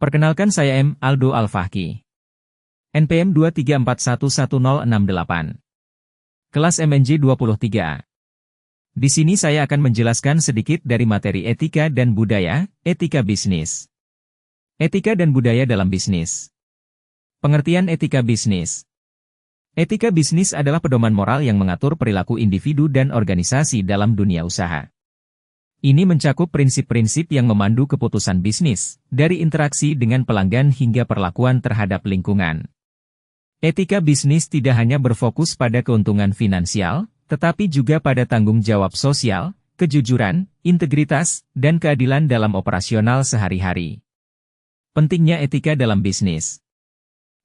Perkenalkan saya M. Aldo Al-Fahki. NPM 234111068. Kelas MNJ 23A. Di sini saya akan menjelaskan sedikit dari materi etika dan budaya, etika bisnis. Etika dan budaya dalam bisnis. Pengertian etika bisnis. Etika bisnis adalah pedoman moral yang mengatur perilaku individu dan organisasi dalam dunia usaha. Ini mencakup prinsip-prinsip yang memandu keputusan bisnis, dari interaksi dengan pelanggan hingga perlakuan terhadap lingkungan. Etika bisnis tidak hanya berfokus pada keuntungan finansial, tetapi juga pada tanggung jawab sosial, kejujuran, integritas, dan keadilan dalam operasional sehari-hari. Pentingnya etika dalam bisnis.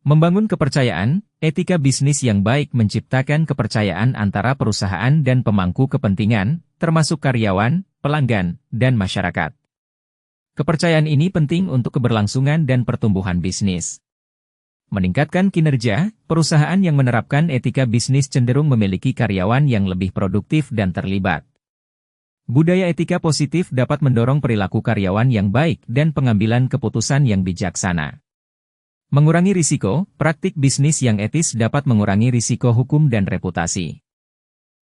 Membangun kepercayaan, etika bisnis yang baik menciptakan kepercayaan antara perusahaan dan pemangku kepentingan, termasuk karyawan, pelanggan, dan masyarakat. Kepercayaan ini penting untuk keberlangsungan dan pertumbuhan bisnis. Meningkatkan kinerja, perusahaan yang menerapkan etika bisnis cenderung memiliki karyawan yang lebih produktif dan terlibat. Budaya etika positif dapat mendorong perilaku karyawan yang baik dan pengambilan keputusan yang bijaksana. Mengurangi risiko, praktik bisnis yang etis dapat mengurangi risiko hukum dan reputasi.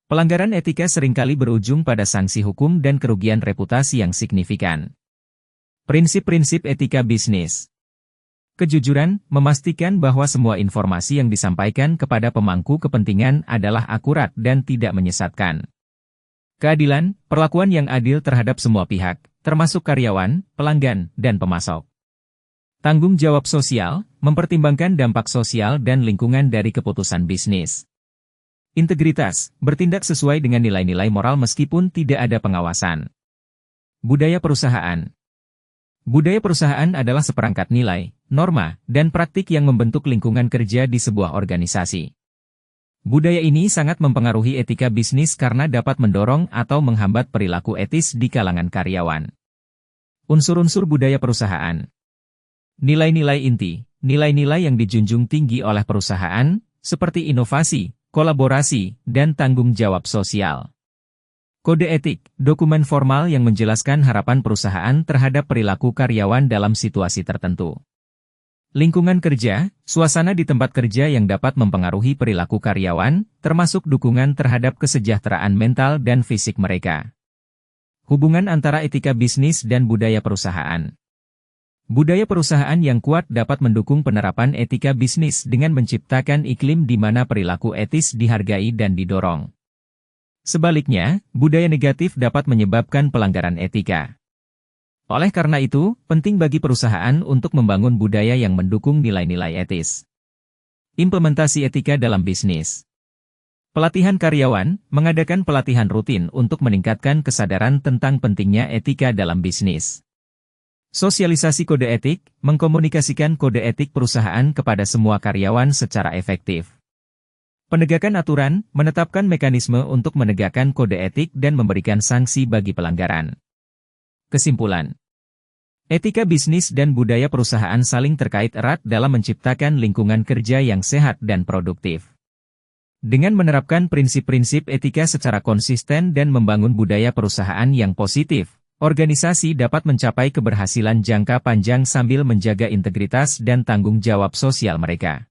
Pelanggaran etika seringkali berujung pada sanksi hukum dan kerugian reputasi yang signifikan. Prinsip-prinsip etika bisnis. Kejujuran, memastikan bahwa semua informasi yang disampaikan kepada pemangku kepentingan adalah akurat dan tidak menyesatkan. Keadilan, perlakuan yang adil terhadap semua pihak, termasuk karyawan, pelanggan, dan pemasok. Tanggung jawab sosial, mempertimbangkan dampak sosial dan lingkungan dari keputusan bisnis. Integritas, bertindak sesuai dengan nilai-nilai moral meskipun tidak ada pengawasan. Budaya perusahaan. Budaya perusahaan adalah seperangkat nilai, norma, dan praktik yang membentuk lingkungan kerja di sebuah organisasi. Budaya ini sangat mempengaruhi etika bisnis karena dapat mendorong atau menghambat perilaku etis di kalangan karyawan. Unsur-unsur budaya perusahaan. Nilai-nilai inti, nilai-nilai yang dijunjung tinggi oleh perusahaan, seperti inovasi, kolaborasi, dan tanggung jawab sosial. Kode etik, dokumen formal yang menjelaskan harapan perusahaan terhadap perilaku karyawan dalam situasi tertentu. Lingkungan kerja, suasana di tempat kerja yang dapat mempengaruhi perilaku karyawan, termasuk dukungan terhadap kesejahteraan mental dan fisik mereka. Hubungan antara etika bisnis dan budaya perusahaan. Budaya perusahaan yang kuat dapat mendukung penerapan etika bisnis dengan menciptakan iklim di mana perilaku etis dihargai dan didorong. Sebaliknya, budaya negatif dapat menyebabkan pelanggaran etika. Oleh karena itu, penting bagi perusahaan untuk membangun budaya yang mendukung nilai-nilai etis. Implementasi etika dalam bisnis. Pelatihan karyawan, mengadakan pelatihan rutin untuk meningkatkan kesadaran tentang pentingnya etika dalam bisnis. Sosialisasi kode etik, mengkomunikasikan kode etik perusahaan kepada semua karyawan secara efektif. Penegakan aturan, menetapkan mekanisme untuk menegakkan kode etik dan memberikan sanksi bagi pelanggaran. Kesimpulan. Etika bisnis dan budaya perusahaan saling terkait erat dalam menciptakan lingkungan kerja yang sehat dan produktif. Dengan menerapkan prinsip-prinsip etika secara konsisten dan membangun budaya perusahaan yang positif, organisasi dapat mencapai keberhasilan jangka panjang sambil menjaga integritas dan tanggung jawab sosial mereka.